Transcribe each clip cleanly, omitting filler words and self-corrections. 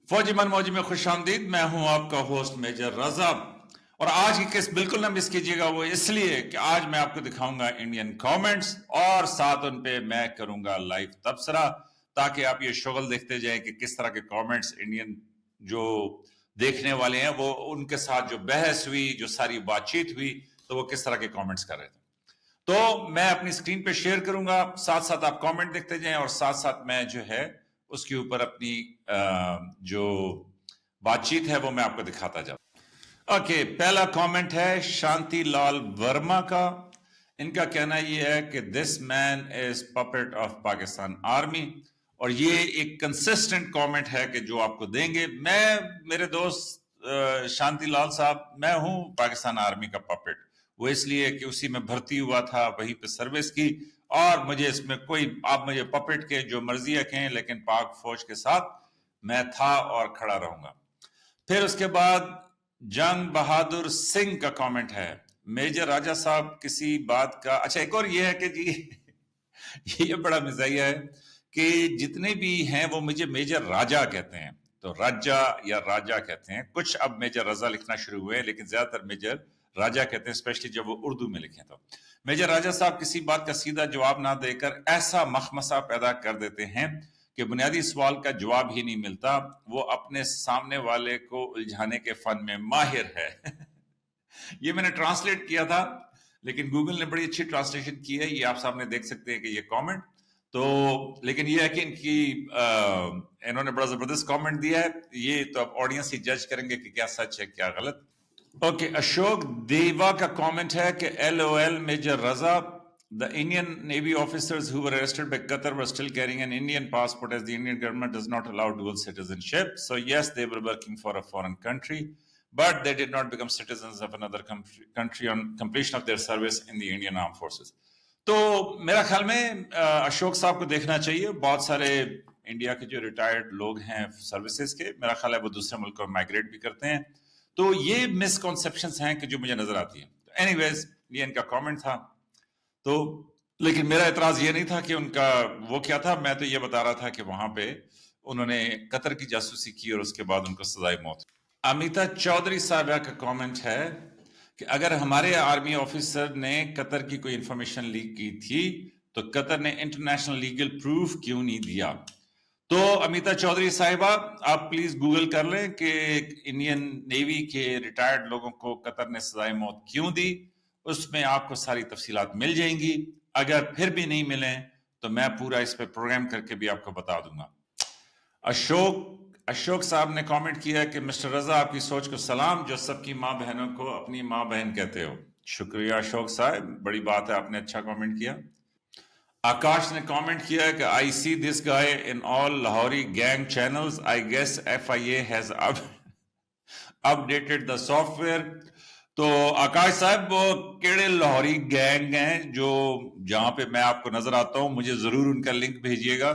फौजी मन मौजी में खुश आमदीद। मैं हूं आपका होस्ट मेजर रजा, और आज की किस्त बिल्कुल ना मिस कीजिएगा। वो इसलिए कि आज मैं आपको दिखाऊंगा इंडियन कमेंट्स और साथ उन पे मैं करूंगा लाइव तबसरा, ताकि आप ये शुगल देखते जाएं कि किस तरह के कमेंट्स इंडियन जो देखने वाले हैं वो उनके साथ जो बहस हुई, जो सारी बातचीत हुई, तो वो किस तरह के कमेंट्स कर रहे थे। तो मैं अपनी स्क्रीन पे शेयर करूंगा, साथ साथ आप कमेंट देखते जाएं और साथ साथ मैं जो है उसके ऊपर अपनी जो बातचीत है वो मैं आपको दिखाता जाऊं। ओके, पहला कमेंट है शांति लाल वर्मा का। इनका कहना यह है कि this man is puppet of Pakistan army, और ये एक कंसिस्टेंट कमेंट है कि जो आपको देंगे। मेरे दोस्त शांति लाल साहब, मैं हूं पाकिस्तान आर्मी का पपेट। वो इसलिए कि उसी में भर्ती हुआ था, वहीं पे सर्विस की, और मुझे इसमें कोई, आप मुझे पपेट के जो मर्जी कहें, लेकिन पाक फौज के साथ मैं था और खड़ा रहूंगा। फिर उसके बाद जंग बहादुर सिंह का कमेंट है, मेजर राजा साहब किसी बात का। अच्छा, एक और ये है कि जी ये बड़ा मजाया है कि जितने भी हैं वो मुझे मेजर राजा कहते हैं, तो राजा या राजा कहते हैं। कुछ अब मेजर रजा लिखना शुरू हुए हैं, लेकिन ज्यादातर मेजर राजा कहते हैं, स्पेशली जब वो उर्दू में लिखें तो। मेजर राजा साहब किसी बात का सीधा जवाब ना देकर ऐसा मखमसा पैदा कर देते हैं कि बुनियादी सवाल का जवाब ही नहीं मिलता। वो अपने सामने वाले को उलझाने के फन में माहिर है। ये मैंने ट्रांसलेट किया था, लेकिन गूगल ने बड़ी अच्छी ट्रांसलेशन की है। ये आप सामने देख सकते हैं कि ये कमेंट तो, लेकिन ये है कि इन्होंने बड़ा जबरदस्त कमेंट दिया है। ये तो अब ऑडियंस ही जज करेंगे कि क्या सच है क्या गलत। ओके, अशोक देवा का कमेंट है कि LOL major Raza, the Indian Navy officers who were arrested by Qatar were still carrying an Indian passport, as the Indian government does not allow dual citizenship. So yes, they were working for a foreign country, but they did not become citizens of another country on completion of their service in the Indian Armed Forces. तो मेरा ख्याल में अशोक साहब को देखना चाहिए। बहुत सारे इंडिया के जो रिटायर्ड लोग हैं सर्विसेज के, मेरा ख्याल है वो दूसरे मुल्कों में माइग्रेट भी करते हैं। तो ये मिसकॉन्सेप्शंस हैं कि जो मुझे नजर आती है। तो एनीवेज, ये इनका कमेंट था। तो लेकिन मेरा एतराज ये नहीं था कि उनका वो क्या था, मैं तो ये बता रहा था कि वहां पे उन्होंने कतर की जासूसी की और उसके बाद उनको सजाए मौत। अमिता चौधरी साहबा का कमेंट है कि अगर हमारे आर्मी ऑफिसर ने कतर की कोई इंफॉर्मेशन लीक की थी तो कतर ने इंटरनेशनल लीगल प्रूफ क्यों नहीं दिया। तो अमिता चौधरी साहिबा, आप प्लीज गूगल कर लें कि इंडियन नेवी के रिटायर्ड लोगों को कतर ने सजाए मौत क्यों दी, उसमें आपको सारी तफसीलात मिल जाएंगी। अगर फिर भी नहीं मिले तो मैं पूरा इस पे प्रोग्राम करके भी आपको बता दूंगा। अशोक साहब ने कमेंट किया कि मिस्टर रजा, आपकी सोच को सलाम, जो सबकी माँ बहनों को अपनी माँ बहन कहते हो। शुक्रिया अशोक साहब, बड़ी बात है, आपने अच्छा कमेंट किया। आकाश ने कमेंट किया है कि I see this guy in all Lahori gang channels, I guess FIA has updated the software. तो आकाश साहब, वो केड़े लाहौरी गैंग हैं जो जहां पे मैं आपको नजर आता हूं, मुझे जरूर उनका लिंक भेजिएगा।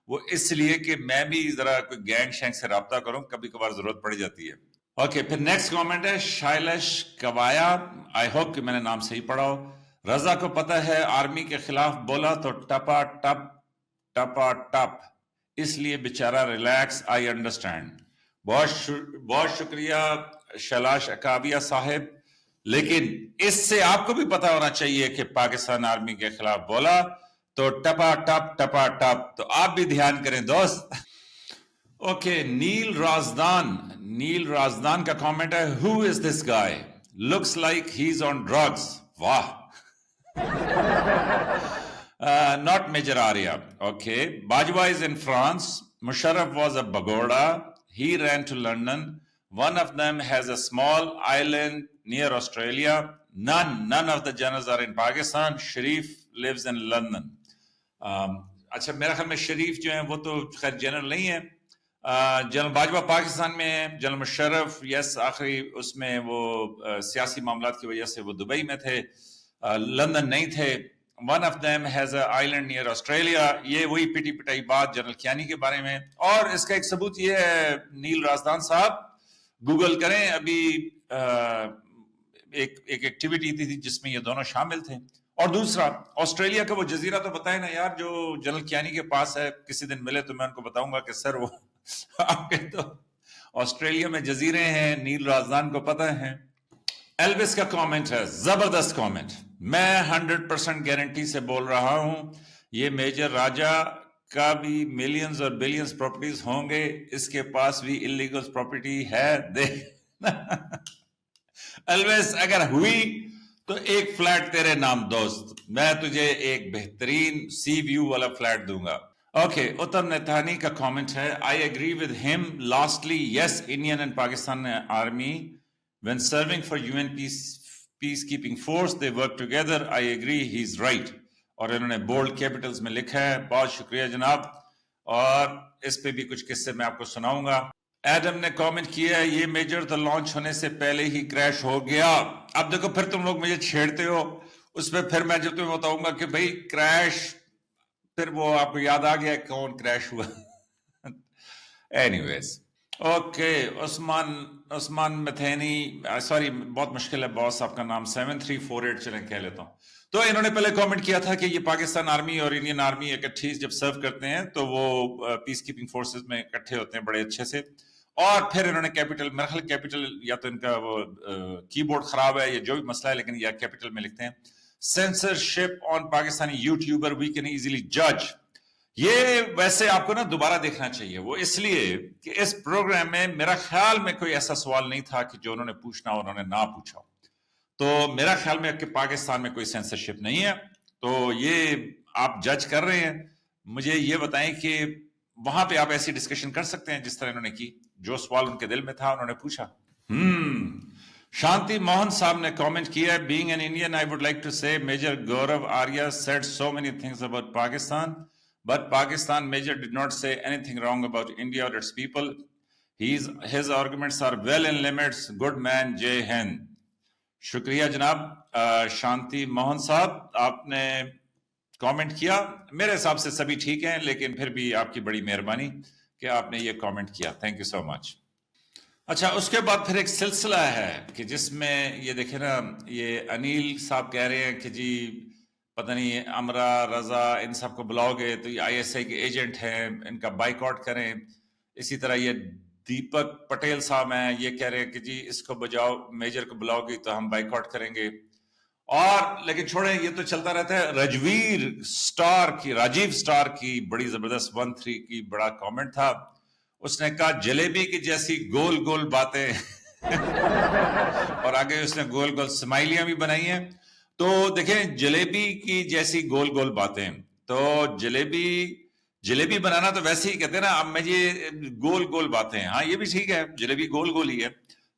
वो इसलिए कि मैं भी जरा कोई गैंग शैंग से रब्ता करूं, कभी कभार जरूरत पड़ जाती है। ओके, फिर नेक्स्ट कमेंट है शैलेश कवाया, आई होप कि मैंने नाम सही पढ़ा हो। रजा को पता है आर्मी के खिलाफ बोला तो टपा टप, इसलिए बेचारा रिलैक्स, आई अंडरस्टैंड। बहुत शुक्रिया शैलाश अकाबिया साहिब, लेकिन इससे आपको भी पता होना चाहिए कि पाकिस्तान आर्मी के खिलाफ बोला तो टपा टप, तो आप भी ध्यान करें दोस्त। ओके, नील राजदान का कमेंट है, who is this guy, looks like he is on drugs. वाह। Not Major Arya. Okay. Bajwa is in France. Musharraf was a Bagoda. He ran to London. One of them has a small island near Australia. None of the generals are in Pakistan. Sharif lives in London. अच्छा, मेरा ख्याल में शरीफ जो है वो तो खैर general नहीं है। जनरल बाजवा पाकिस्तान में है। जनरल मुशर्रफ यस आखिरी उसमें वो सियासी मामलात की वजह से वो दुबई में थे, लंदन नहीं थे। One of them has a island near Australia. ये वही पिटी पिटाई बात जनरल कियानी के बारे में। और इसका एक सबूत ये है, नील राजदान साहब गूगल करें, अभी एक एक्टिविटी थी जिसमें ये दोनों शामिल थे। और दूसरा, ऑस्ट्रेलिया का वो जजीरा तो बताए ना यार, जो जनरल कियानी के पास है। किसी दिन मिले तो मैं उनको बताऊंगा कि सर वो आपके तो آسٹریلیا میں جزیرے ہیں، نیل رازدان کو پتہ ہے. ایلوس کا کامنٹ ہے، زبردست کامنٹ. میں 100% گارنٹی سے بول رہا ہوں یہ میجر راجا کا بھی ملینز اور بلینز پراپرٹیز ہوں گے، اس کے پاس بھی انلیگل پراپرٹی ہے. الویز اگر ہوئی تو ایک فلیٹ تیرے نام دوست، میں تجھے ایک بہترین سی ویو والا فلیٹ دوں گا. اوکے، اتم نیتھانی کا کامنٹ ہے، آئی اگری ود ہم lastly yes Indian and Pakistan army when serving for UN peacekeeping force they work together. I agree, he's right. اور انہوں نے بولڈ کیپٹلز میں لکھا ہے. بہت شکریہ جناب، اور اس پہ بھی کچھ قصے میں آپ کو سناؤں گا. ایڈم نے کامنٹ کیا ہے یہ میجر تو لانچ ہونے سے پہلے ہی کریش ہو گیا. اب دیکھو پھر تم لوگ مجھے چھیڑتے ہو اس پہ، پھر میں جب تمہیں بتاؤں گا کہ بھائی کریش، پھر وہ آپ کو یاد آ گیا کون کریش ہوا. اینی ویز اوکے. عثمان متھینی، سوری بہت مشکل ہے باس آپ کا نام، 7348 چلیں کہہ لیتا ہوں. تو انہوں نے پہلے کامنٹ کیا تھا کہ یہ پاکستان آرمی اور انڈین آرمی اکٹھی جب سرو کرتے ہیں تو وہ پیس کیپنگ فورسز میں اکٹھے ہوتے ہیں بڑے اچھے سے. اور پھر انہوں نے کیپٹل، میرا خیال کیپٹل یا تو ان کا وہ کی بورڈ خراب ہے یا جو بھی مسئلہ ہے، لیکن یا کیپٹل میں لکھتے ہیں censorship on Pakistani YouTuber we can easily جج. یہ ویسے آپ کو نا دوبارہ دیکھنا چاہیے، وہ اس لیے کہ اس پروگرام میں میرا خیال میں کوئی ایسا سوال نہیں تھا کہ جو انہوں نے پوچھنا انہوں نے نہ پوچھا. تو میرا خیال میں کہ پاکستان میں کوئی سینسرشپ نہیں ہے. تو یہ آپ جج کر رہے ہیں، مجھے یہ بتائیں کہ وہاں پہ آپ ایسی ڈسکشن کر سکتے ہیں جس طرح انہوں نے کی، جو سوال ان کے دل میں تھا انہوں نے پوچھا. شانتی موہن صاحب نے کامنٹ کیا ہے، being an Indian I would like to say Major Gaurav Arya said so many things about Pakistan but Pakistan major did not say anything wrong about India or its people. His arguments are well in limits. Good man, Jai Hind. شکریہ جناب شانتی موہن صاحب، آپ نے comment کیا. میرے حساب سے سبھی ٹھیک ہیں، لیکن پھر بھی آپ کی بڑی مہربانی کہ آپ نے یہ کامنٹ کیا. تھینک یو سو مچ. اچھا، اس کے بعد پھر ایک سلسلہ ہے کہ جس میں یہ دیکھیں نا، یہ انیل صاحب کہہ رہے ہیں کہ جی پتہ نہیں امرا رضا ان سب کو بلاؤ گے تو یہ آئی ایس آئی کے ایجنٹ ہیں، ان کا بائیک آؤٹ کریں. اسی طرح یہ دیپک پٹیل صاحب ہیں، یہ کہہ رہے ہیں کہ جی اس کو بجاؤ، میجر کو بلاؤ گے تو ہم بائیک آؤٹ کریں گے. اور لیکن چھوڑیں، یہ تو چلتا رہتا ہے. راجیو سٹار کی بڑی زبردست 13 کی بڑا کامنٹ تھا. اس نے کہا جلیبی کی جیسی گول گول باتیں اور آگے اس نے گول گول سمائلیاں بھی بنائی ہیں. تو دیکھیں جلیبی کی جیسی گول گول باتیں، تو جلیبی بنانا تو ویسے ہی کہتے ہیں نا. اب میں یہ گول گول باتیں، ہاں یہ بھی ٹھیک ہے، جلیبی گول گول ہی ہے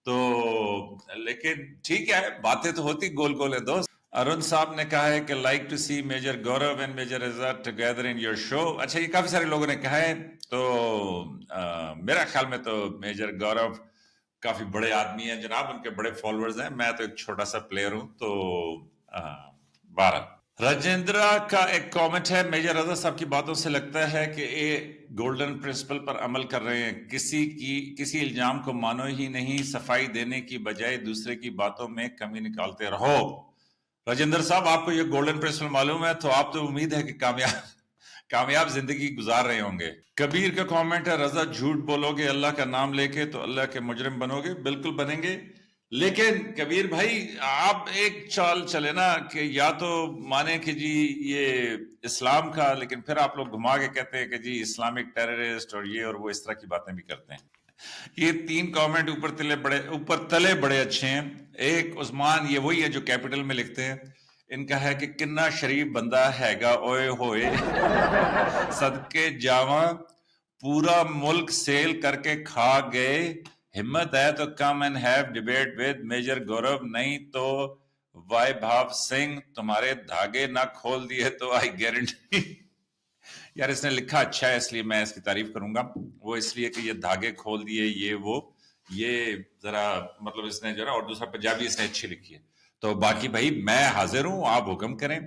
تو، لیکن ٹھیک ہے باتیں تو ہوتی گول گول ہے دوست. ارون صاحب نے کہا ہے کہ like to see major Gaurav and major Raza together in your show. اچھا، یہ کافی سارے لوگوں نے کہا ہے. تو میرا خیال میں تو میجر گورو کافی بڑے آدمی ہیں جناب، ان کے بڑے فالوورز ہیں، میں تو ایک چھوٹا سا پلیئر ہوں. تو 12 راجندرا کا ایک کامنٹ ہے، میجر رضا صاحب کی باتوں سے لگتا ہے کہ یہ گولڈن پرنسپل پر عمل کر رہے ہیں. کسی الزام کو مانو ہی نہیں، صفائی دینے کی بجائے دوسرے کی باتوں میں کمی نکالتے رہو. راجندر صاحب آپ کو یہ گولڈن پرنسپل معلوم ہے تو آپ تو امید ہے کہ کامیاب زندگی گزار رہے ہوں گے. کبیر کا کامنٹ ہے، رضا جھوٹ بولو گے اللہ کا نام لے کے تو اللہ کے مجرم بنو گے. بالکل بنیں گے، لیکن کبیر بھائی آپ ایک چال چلے نا کہ یا تو مانے کہ جی یہ اسلام کا، لیکن پھر آپ لوگ گھما کے کہتے ہیں کہ جی اسلامک ٹیررسٹ اور یہ اور وہ اس طرح کی باتیں بھی کرتے ہیں. یہ 3 کامنٹ اوپر تلے بڑے اچھے ہیں. ایک عثمان، یہ وہی ہے جو کیپٹل میں لکھتے ہیں، ان کا ہے کہ کنا شریف بندہ ہے گا اوئے ہوئے صدقے جاواں پورا ملک سیل کر کے کھا گئے. ہمت ہے تو come and have debate with Major Gaurav, نہیں تو وائی بھاو سنگھ تمہارے دھاگے نہ کھول دیے تو آئی گارنٹی. یار اس نے لکھا اچھا ہے اس لیے میں اس کی تعریف کروں گا. وہ اس لیے کہ یہ دھاگے کھول دیے، یہ وہ، یہ ذرا مطلب اس نے جو نا، اور دوسرا پنجابی اس نے اچھی لکھی ہے. تو باقی بھائی میں حاضر ہوں، آپ حکم کریں.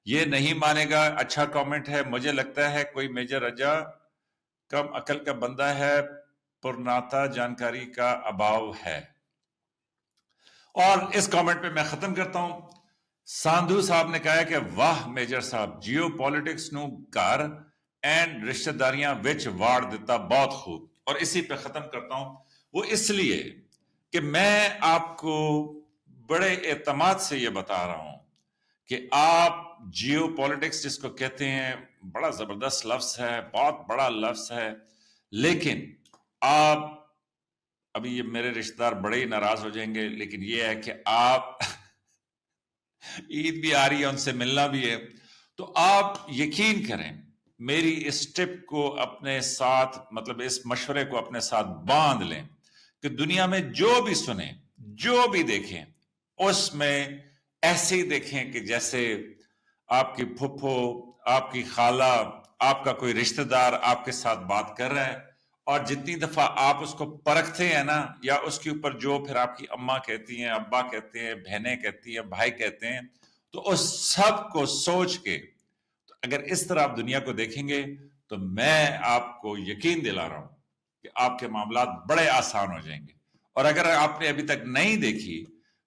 یہ نہیں مانے گا، اچھا کامنٹ ہے. مجھے لگتا ہے کوئی میجر رجا کم عقل کا بندہ ہے، پرناتا جانکاری کا اباؤ ہے. اور اس کامنٹ پہ میں ختم کرتا ہوں. ساندھو صاحب نے کہا ہے کہ واہ میجر صاحب، جیو پولیٹکس نو گھر اینڈ رشتہ داریاں وچ واڑ دیتا، بہت خوب. اور اسی پہ ختم کرتا ہوں. वो इसलिए कि मैं आपको बड़े एतमाद से ये बता रहा हूं कि आप जियो पॉलिटिक्स जिसको कहते हैं, बड़ा जबरदस्त लफ्ज है, बहुत बड़ा लफ्ज है, लेकिन आप, अभी ये मेरे रिश्तेदार बड़े ही नाराज हो जाएंगे, लेकिन ये है कि आप ईद भी आ रही है, उनसे मिलना भी है, तो आप यकीन करें, मेरी इस टिप को अपने साथ, मतलब इस मशवरे को अपने साथ बांध लें कि दुनिया में जो भी सुने, जो भी देखें, उसमें ऐसे ही देखें कि जैसे आपकी फुफ्फो, आपकी खाला, आपका कोई रिश्तेदार आपके साथ बात कर रहा है, और जितनी दफा आप उसको परखते हैं ना, या उसके ऊपर जो फिर आपकी अम्मा कहती हैं, अब्बा कहते हैं, बहनें कहती हैं, भाई कहते हैं, तो उस सब को सोच के, तो अगर इस तरह आप दुनिया को देखेंगे, तो मैं आपको यकीन दिला रहा हूं कि आपके मामलात बड़े आसान हो जाएंगे। और अगर आपने अभी तक नहीं देखी,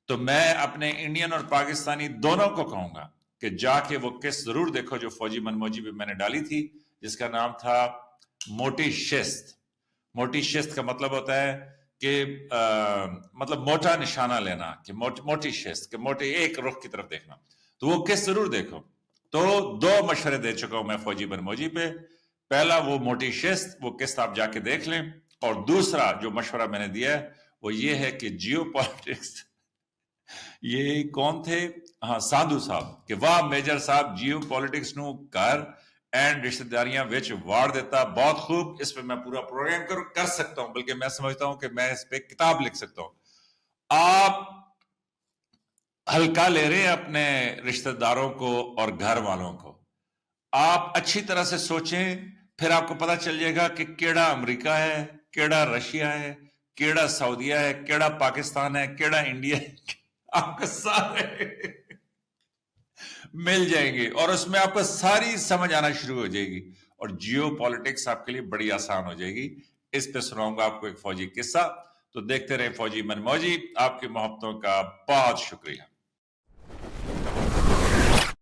तो मैं अपने इंडियन और पाकिस्तानी दोनों को कहूंगा कि जाके वो किस्त जरूर देखो जो फौजी मनमोजी पे मैंने डाली थी, जिसका नाम था मोटी शिस्त। मोटी शिस्त का मतलब होता है कि मतलब मोटा निशाना लेना, कि मोटी शिस्त, कि मोटे एक रुख की तरफ देखना, तो वो किस्त जरूर देखो। तो 2 मशवरे दे चुका हूं मैं फौजी बनमोजी पे। पहला वो मोटी शिस्त, वो किस्त आप जाके देख लें, और दूसरा जो मशवरा मैंने दिया है वो ये है कि जियो पॉलिटिक्स, ये कौन थे, हाँ साधु साहब, कि वाह मेजर साहब जियो पॉलिटिक्स नू कर एंड रिश्तेदारियां विच वाड़ देता, बहुत खूब, इस पे मैं पूरा प्रोग्राम कर सकता हूं, बल्कि मैं समझता हूं कि मैं इस पे किताब लिख सकता हूं। आप हल्का ले रहे हैं अपने रिश्तेदारों को और घर वालों को, आप अच्छी तरह से सोचें, फिर आपको पता चल जाएगा कि केड़ा अमेरिका है, केड़ा रशिया है, केड़ा सऊदिया है, केड़ा पाकिस्तान है, केड़ा इंडिया है, आपको सारे मिल जाएंगे, और उसमें आपको सारी समझ आना शुरू हो जाएगी, और जियो पॉलिटिक्स आपके लिए बड़ी आसान हो जाएगी। इस पे सुनाऊंगा आपको एक फौजी किस्सा, तो देखते रहे फौजी मनमौजी। आपकी मोहब्बतों का बहुत शुक्रिया।